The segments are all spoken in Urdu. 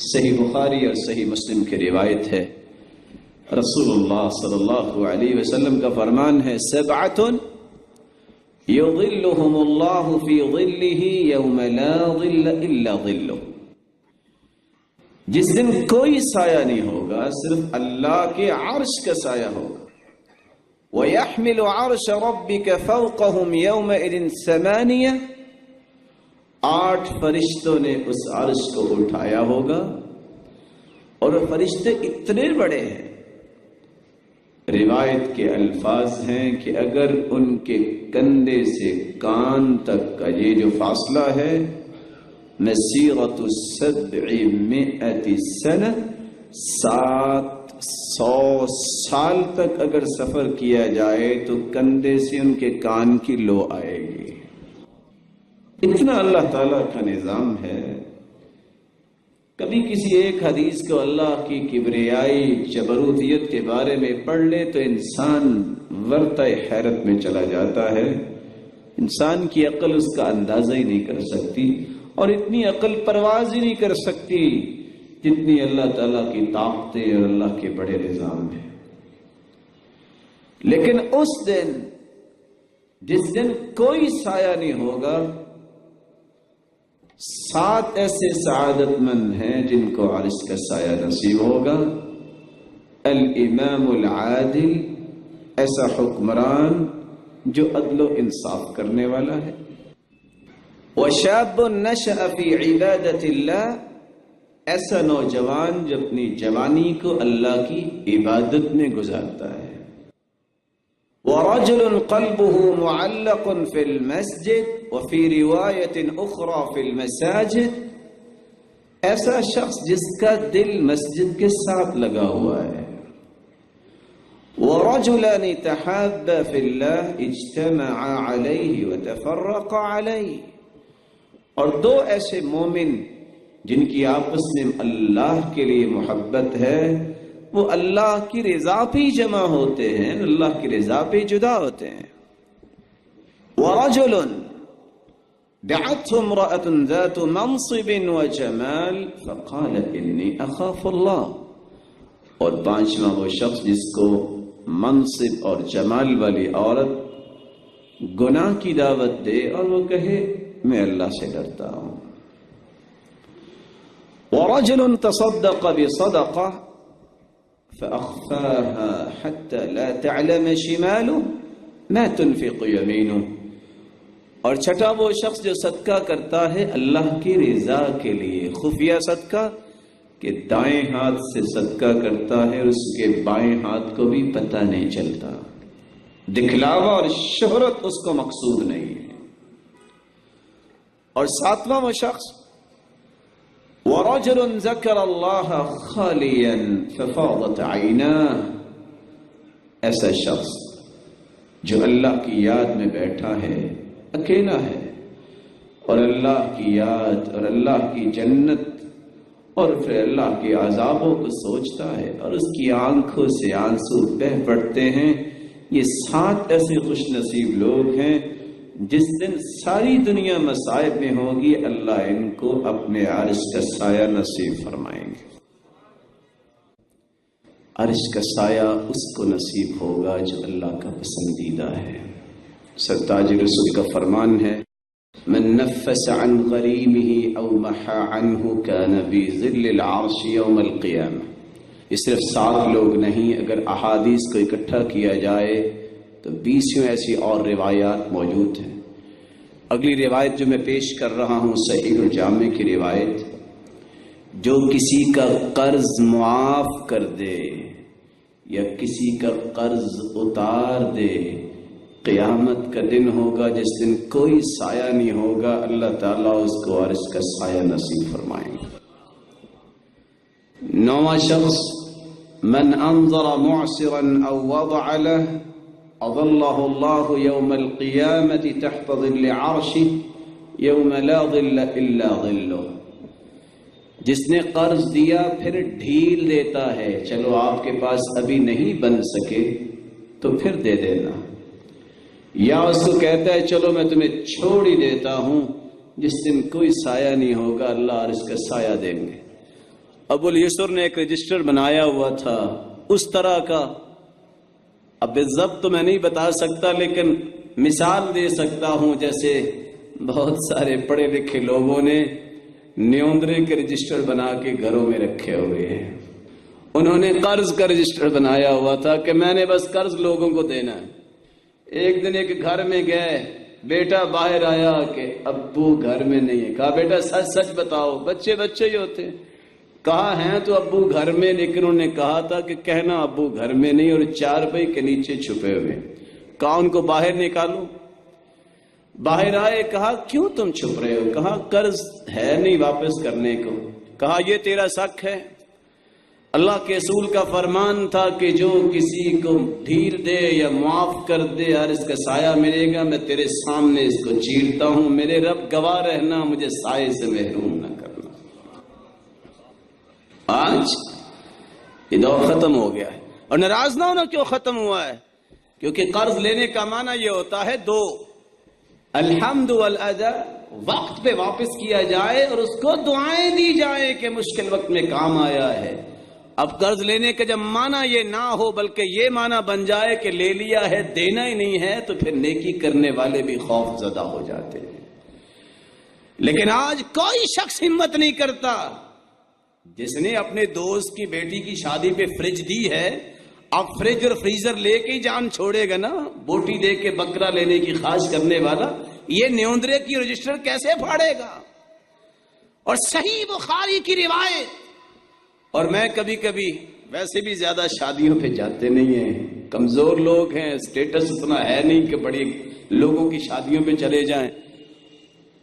صحیح بخاری اور صحیح مسلم کی روایت ہے، رسول اللہ صلی اللہ علیہ وسلم کا فرمان ہے، سبعۃ یظلهم اللہ فی ظلہ یوم لا ظل الا ظلہ، جس دن کوئی سایہ نہیں ہوگا صرف اللہ کے عرش کا سایہ ہوگا۔ وَيَحْمِلُ عَرْشَ رَبِّكَ فَوْقَهُمْ يَوْمَئِذٍ ثَمَانِيَةٌ، 8 فرشتوں نے اس عرش کو اٹھایا ہوگا، اور وہ فرشتے اتنے بڑے ہیں، روایت کے الفاظ ہیں کہ اگر ان کے کندھے سے کان تک کا یہ جو فاصلہ ہے، مسیرۃ 700 سنہ، 700 سال تک اگر سفر کیا جائے تو کندھے سے ان کے کان کی لو آئے گی۔ اتنا اللہ تعالیٰ کا نظام ہے۔ کبھی کسی ایک حدیث کو اللہ کی کبریائی جبروتیت کے بارے میں پڑھ لے تو انسان ورطہ حیرت میں چلا جاتا ہے، انسان کی عقل اس کا اندازہ ہی نہیں کر سکتی، اور اتنی عقل پرواز ہی نہیں کر سکتی جتنی اللہ تعالیٰ کی طاقتیں اور اللہ کے بڑے نظام ہیں۔ لیکن اس دن جس دن کوئی سایہ نہیں ہوگا، 7 ایسے سعادت مند ہیں جن کو عرش کا سایہ نصیب ہوگا۔ الامام العادل، ایسا حکمران جو عدل و انصاف کرنے والا ہے۔ وشاب نشأ فی عبادت اللہ، ایسا نوجوان جو اپنی جوانی کو اللہ کی عبادت میں گزارتا ہے۔ ورجل قلبه معلق في المسجد وفي رواية أخرى في المساجد، ایسا شخص جس کا دل مسجد کے ساتھ لگا ہوا ہے۔ ورجلان تحابا في الله اجتمعا عليه وتفرقا عليه، اور 2 ایسے مومن جن کی آپس میں اللہ کے لیے محبت ہے، وہ اللہ کی رضا پہ جمع ہوتے ہیں، اللہ کی رضا پہ جدا ہوتے ہیں۔ وَرَجُلٌ دَعَتْهُ امْرَأَةٌ ذَاتُ مَنصِبٍ وَجَمَالٍ فَقَالَ إِنِّي أَخَافُ اللَّهَ، اور 5واں وہ شخص جس کو منصب اور جمال والی عورت گناہ کی دعوت دے اور وہ کہے میں اللہ سے ڈرتا ہوں۔ وَرَجُلٌ تَصَدَّقَ بِصَدَقَةٍ فأخفاها حتى لا تعلم شماله ما تنفق يمينه، اور چھٹا وہ شخص جو صدقہ کرتا ہے اللہ کی رضا کے لیے، خفیہ صدقہ کہ دائیں ہاتھ سے صدقہ کرتا ہے اور اس کے بائیں ہاتھ کو بھی پتہ نہیں چلتا، دکھلاوا اور شہرت اس کو مقصود نہیں ہے۔ اور 7واں وہ شخص وَرَجُلٌ ذَكَرَ اللَّهَ خَالِيًا فَفَاضَتْ عَيْنَاهُ، ایسا شخص جو اللہ کی یاد میں بیٹھا ہے، اکیلا ہے، اور اللہ کی یاد اور اللہ کی جنت اور پھر اللہ کے عذابوں کو سوچتا ہے اور اس کی آنکھوں سے آنسو بہہ پڑتے ہیں۔ یہ 7 ایسے خوش نصیب لوگ ہیں جس دن ساری دنیا مصائب میں ہوگی، اللہ ان کو اپنے عرش کا سایہ نصیب فرمائیں گے۔ عرش کا سایہ اس کو نصیب ہوگا جو اللہ کا پسندیدہ ہے۔ سرتاج رسول کا فرمان ہے، من نفس عن غریبه او محا عنه كان بظل العرش یوم القیامہ۔ یہ صرف 7 لوگ نہیں، اگر احادیث کو اکٹھا کیا جائے تو 20 ایسی اور روایات موجود ہیں۔ اگلی روایت جو میں پیش کر رہا ہوں صحیح الجامع کی روایت، جو کسی کا قرض معاف کر دے یا کسی کا قرض اتار دے، قیامت کا دن ہوگا جس دن کوئی سایہ نہیں ہوگا، اللہ تعالیٰ اس کو عرش کا سایہ نصیب فرمائیں گے۔ 9واں شخص من انظر معسرا او وضع له اظلہ اللہ یوم القیامت تحت ظل عرشه یوم لا ظل الا ظلہ، جس نے قرض دیا پھر ڈھیل دیتا ہے، چلو آپ کے پاس ابھی نہیں بن سکے تو پھر دے دینا، یا اس کو کہتا ہے چلو میں تمہیں چھوڑ ہی دیتا ہوں، جس دن کوئی سایہ نہیں ہوگا اللہ عرش کا سایہ دیں گے۔ ابو الیسر نے ایک رجسٹر بنایا ہوا تھا اس طرح کا، اب بالضبط تو میں نہیں بتا سکتا لیکن مثال دے سکتا ہوں، جیسے بہت سارے پڑھے لکھے لوگوں نے نیوندرے کے رجسٹر بنا کے گھروں میں رکھے ہوئے ہیں۔ انہوں نے قرض کا رجسٹر بنایا ہوا تھا کہ میں نے بس قرض لوگوں کو دینا ہے۔ ایک دن ایک گھر میں گئے، بیٹا باہر آیا کہ ابو گھر میں نہیں ہے۔ کہا بیٹا سچ سچ بتاؤ، بچے بچے ہی ہوتے ہیں۔ کہا ہیں تو ابو گھر میں، لیکن انہوں نے کہا تھا کہ کہنا ابو گھر میں نہیں اور چارپائی کے نیچے چھپے ہوئے۔ کہا ان کو باہر نکالو۔ باہر آئے، کہا کیوں تم چھپ رہے ہو؟ کہا قرض ہے نہیں واپس کرنے کو۔ کہا یہ تیرا شک ہے؟ اللہ کے رسول کا فرمان تھا کہ جو کسی کو ڈھیل دے یا معاف کر دے اور اس کا سایہ ملے گا، میں تیرے سامنے اس کو چیرتا ہوں، میرے رب گواہ رہنا، مجھے سائے سے محروم نہ کرنا۔ آج یہ دور ختم ہو گیا ہے، اور ناراض نہ ہونا کیوں ختم ہوا ہے، کیونکہ قرض لینے کا معنی یہ ہوتا ہے دو، الحمد والادا، وقت پہ واپس کیا جائے اور اس کو دعائیں دی جائیں کہ مشکل وقت میں کام آیا ہے۔ اب قرض لینے کا جب معنی یہ نہ ہو بلکہ یہ معنی بن جائے کہ لے لیا ہے دینا ہی نہیں ہے، تو پھر نیکی کرنے والے بھی خوف زدہ ہو جاتے ہیں۔ لیکن آج کوئی شخص ہمت نہیں کرتا، جس نے اپنے دوست کی بیٹی کی شادی پہ فریج دی ہے، اب فریج اور فریزر لے کے ہی جان چھوڑے گا نا، بوٹی دے کے بکرا لینے کی خواہش کرنے والا یہ نیوندرے کی رجسٹر کیسے پھاڑے گا؟ اور صحیح بخاری کی روایت، اور میں کبھی کبھی ویسے بھی زیادہ شادیوں پہ جاتے نہیں ہیں، کمزور لوگ ہیں، سٹیٹس اتنا ہے نہیں کہ بڑی لوگوں کی شادیوں پہ چلے جائیں۔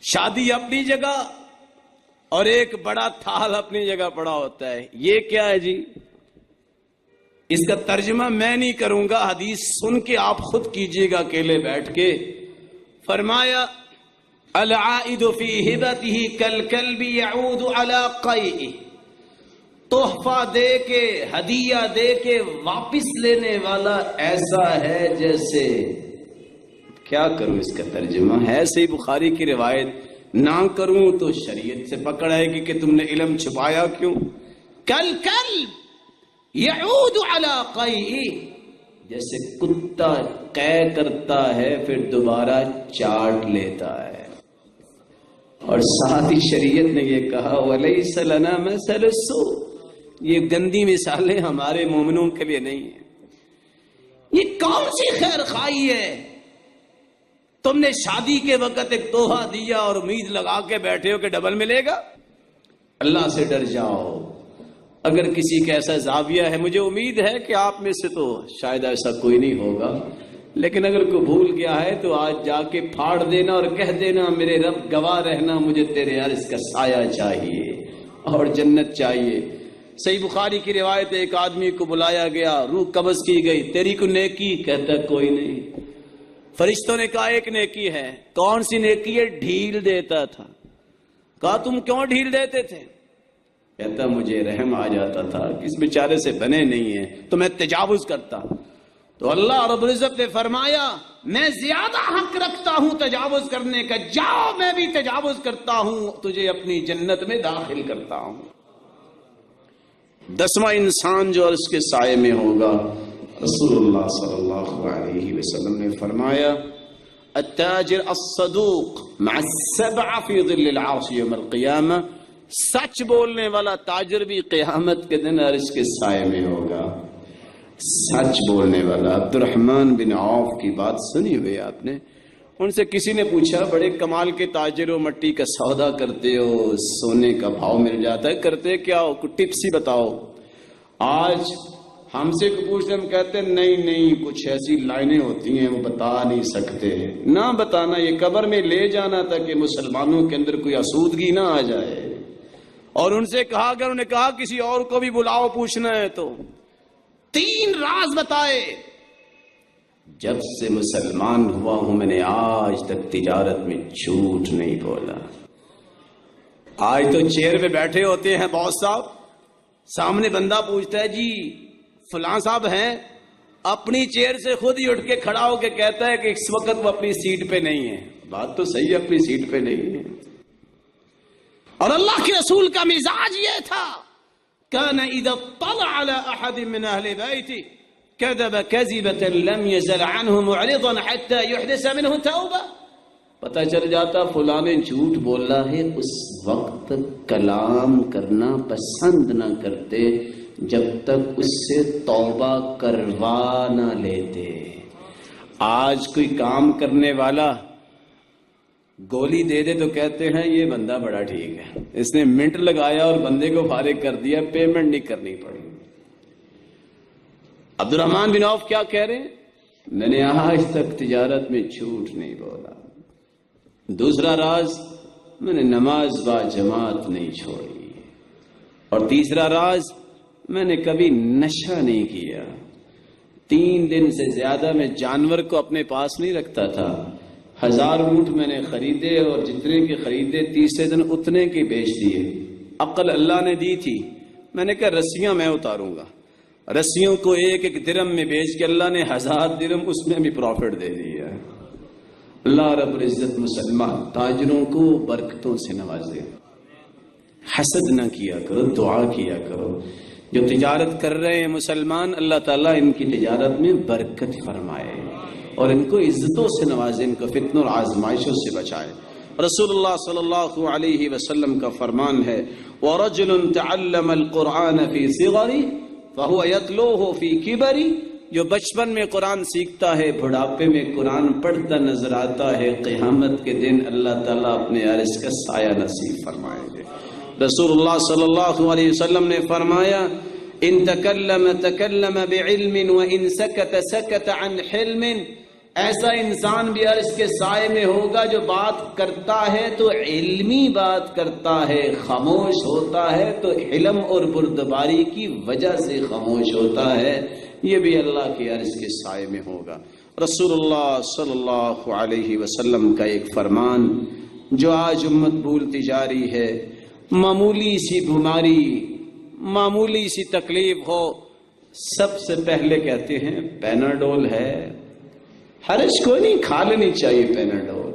شادی اپنی جگہ اور ایک بڑا تھال اپنی جگہ پڑا ہوتا ہے۔ یہ کیا ہے جی؟ اس کا ترجمہ میں نہیں کروں گا، حدیث سن کے آپ خود کیجئے گا اکیلے بیٹھ کے۔ فرمایا العائد فی ہبتہ کالکلب یعود علی قیئہ، تحفہ دے کے، ہدیہ دے کے واپس لینے والا ایسا ہے جیسے، کیا کروں اس کا ترجمہ؟ ہے صحیح بخاری کی روایت، نہ کروں تو شریعت سے پکڑ آئے گی کہ تم نے علم چھپایا کیوں۔ کالکلب یعود علی قیئہ، جیسے کتا قے کرتا ہے پھر دوبارہ چاٹ لیتا ہے۔ اور ساتھ ہی شریعت نے یہ کہا وَلَيْسَ لَنَا مَثَلُ السُّوءِ، یہ گندی مثالیں ہمارے مومنوں کے لیے نہیں ہیں۔ یہ کون سی خیر خواہی ہے؟ تم نے شادی کے وقت ایک تحفہ دیا اور امید لگا کے بیٹھے ہو کہ ڈبل ملے گا۔ اللہ سے ڈر جاؤ۔ اگر کسی کا ایسا زاویہ ہے، مجھے امید ہے کہ آپ میں سے تو شاید ایسا کوئی نہیں ہوگا، لیکن اگر کوئی بھول گیا ہے تو آج جا کے پھاڑ دینا اور کہہ دینا میرے رب گواہ رہنا، مجھے تیرے عرش کا سایہ چاہیے اور جنت چاہیے۔ صحیح بخاری کی روایت، ایک آدمی کو بلایا گیا، روح قبض کی گئی، تیری کو نیکی؟ کہتا کوئی نہیں۔ فرشتوں نے کہا ایک نیکی ہے۔ کون سی نیکی ہے؟ ڈھیل دیتا تھا۔ کہا تم کیوں ڈھیل دیتے تھے؟ کہتا مجھے رحم آ جاتا تھا کہ اس بیچارے سے بنے نہیں ہیں تو میں تجاوز کرتا۔ تو اللہ رب العزت نے فرمایا میں زیادہ حق رکھتا ہوں تجاوز کرنے کا، جاؤ میں بھی تجاوز کرتا ہوں، تجھے اپنی جنت میں داخل کرتا ہوں۔ 10واں انسان جو عرش کے سائے میں ہوگا، رسول اللہ صلی اللہ علیہ وسلم نے فرمایا التاجر الصدوق مع السبع فی ظل العرش یوم القیامہ، سچ بولنے والا تاجر بھی قیامت کے دن عرش کے سائے میں ہوگا۔ سچ بولنے والا۔ عبد الرحمن بن عوف کی بات سنی ہوئی آپ نے؟ ان سے کسی نے پوچھا بڑے کمال کے تاجر ہو، مٹی کا سودا کرتے ہو، سونے کا بھاؤ مل جاتا ہے، کرتے کیا ہو؟ کوئی ٹپس ہی بتاؤ۔ آج ہم سے پوچھتے ہم کہتے ہیں نہیں کچھ ایسی لائنیں ہوتی ہیں وہ بتا نہیں سکتے۔ نہ بتانا، یہ قبر میں لے جانا تھا کہ مسلمانوں کے اندر کوئی آسودگی نہ آ جائے۔ اور ان سے کہا کہ انہوں نے کہا کسی اور کو بھی بلاؤ پوچھنا ہے تو 3 راز بتائے۔ جب سے مسلمان ہوا ہوں میں نے آج تک تجارت میں جھوٹ نہیں بولا۔ آج تو چیئر پہ بیٹھے ہوتے ہیں باس صاحب، سامنے بندہ پوچھتا ہے جی فلاں صاحب ہیں، اپنی چیئر سے خود ہی اٹھ کے کھڑا ہو کے کہتا ہے کہ اس وقت وہ اپنی سیٹ پہ نہیں ہے۔ بات تو صحیح ہے، اپنی سیٹ پہ نہیں ہے۔ اور اللہ کے رسول کا مزاج یہ تھا كان إذا اطلع على أحد من أهل بيته كذب كذبة لم يزل عنه معرضا حتى يحدث منه توبة. پتہ چل جاتا فلاں نے جھوٹ بولا ہے، اس وقت کلام کرنا پسند نہ کرتے جب تک اس سے توبہ کروا نہ لیتے۔ آج کوئی کام کرنے والا گولی دے دے تو کہتے ہیں یہ بندہ بڑا ٹھیک ہے، اس نے منٹ لگایا اور بندے کو فارغ کر دیا، پیمنٹ نہیں کرنی پڑی۔ عبد الرحمن بن عوف کیا کہہ رہے ہیں؟ میں نے آج تک تجارت میں جھوٹ نہیں بولا۔ دوسرا راز، میں نے نماز با جماعت نہیں چھوڑی۔ اور تیسرا راز، میں نے کبھی نشہ نہیں کیا۔ 3 دن سے زیادہ میں جانور کو اپنے پاس نہیں رکھتا تھا۔ 1000 اونٹ میں نے خریدے اور جتنے کے خریدے تیسرے دن اتنے کے بیچ دیے۔ عقل اللہ نے دی تھی، میں نے کہا رسیاں میں اتاروں گا، رسیوں کو 1-1 درہم میں بیچ کے اللہ نے 1000 درہم اس میں بھی پروفٹ دے دیا۔ اللہ رب العزت مسلمان تاجروں کو برکتوں سے نوازے۔ حسد نہ کیا کرو، دعا کیا کرو۔ جو تجارت کر رہے ہیں مسلمان، اللہ تعالیٰ ان کی تجارت میں برکت فرمائے اور ان کو عزتوں سے نوازے، ان کو فتنوں اور آزمائشوں سے بچائے۔ رسول اللہ صلی اللہ علیہ وسلم کا فرمان ہے وَرَجُلٌ تَعَلَّمَ الْقُرْآنَ فِي صِغَرِ فَهُوَ يَتْلُوهُ فِي كِبَرِ، جو بچپن میں قرآن سیکھتا ہے بڑھاپے میں قرآن پڑھتا نظر آتا ہے، قیامت کے دن اللہ تعالیٰ اپنے عرش کا سایہ نصیب فرمائیں گے۔ رسول اللہ صلی اللہ علیہ وسلم نے فرمایا ان تکلم تکلم بعلم وان سکت سکت عن حلم، ایسا انسان بھی عرش کے سائے میں ہوگا جو بات کرتا ہے تو علمی بات کرتا ہے، خاموش ہوتا ہے تو حلم اور بردباری کی وجہ سے خاموش ہوتا ہے، یہ بھی اللہ کے عرش کے سائے میں ہوگا۔ رسول اللہ صلی اللہ علیہ وسلم کا ایک فرمان جو آج امت بھولتی جاری ہے، معمولی سی بیماری، معمولی سی تکلیف ہو، سب سے پہلے کہتے ہیں پیناڈول ہے، حرج کو نہیں، کھا لینی چاہیے پیناڈول۔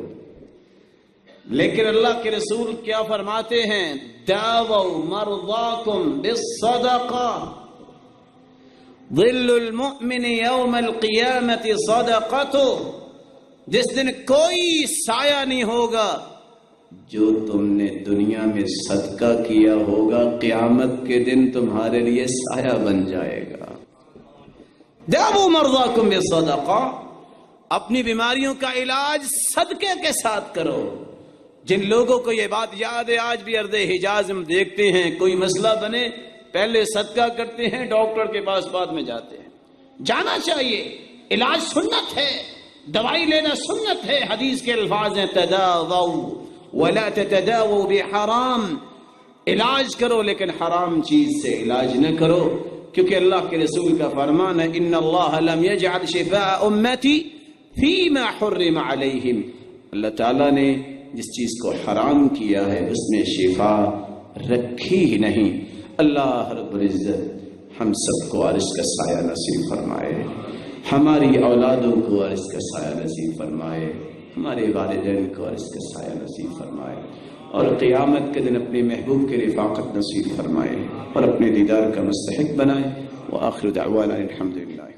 لیکن اللہ کے رسول کیا فرماتے ہیں داووا مرضاکم بالصدقہ، ظل المؤمن یوم القیامت صدقتہ، جس دن کوئی سایہ نہیں ہوگا جو تم نے دنیا میں صدقہ کیا ہوگا، قیامت کے دن تمہارے لیے سایہ بن جائے گا۔ داووا مرضاکم بالصدقہ، اپنی بیماریوں کا علاج صدقے کے ساتھ کرو۔ جن لوگوں کو یہ بات یاد ہے، آج بھی ارض حجاز ہم دیکھتے ہیں کوئی مسئلہ بنے پہلے صدقہ کرتے ہیں، ڈاکٹر کے پاس بعد میں جاتے ہیں۔ جانا چاہیے، علاج سنت ہے، دوائی لینا سنت ہے۔ حدیث کے الفاظ ہیں تداووا ولا تتداووا بحرام، علاج کرو لیکن حرام چیز سے علاج نہ کرو، کیونکہ اللہ کے رسول کا فرمان ہے ان اللہ لم یجعل شفاء امتی فیما حرم علیہم، اللہ تعالیٰ نے جس چیز کو حرام کیا ہے اس میں شفا رکھی ہی نہیں۔ اللہ رب العزت ہم سب کو عرش کا سایہ نصیب فرمائے، ہماری اولادوں کو عرش کا سایہ نصیب فرمائے، ہمارے والدین کو عرش کا سایہ نصیب فرمائے، اور قیامت کے دن اپنے محبوب کی رفاقت نصیب فرمائے اور اپنے دیدار کا مستحق بنائے۔ وآخر دعوانا الحمدللہ۔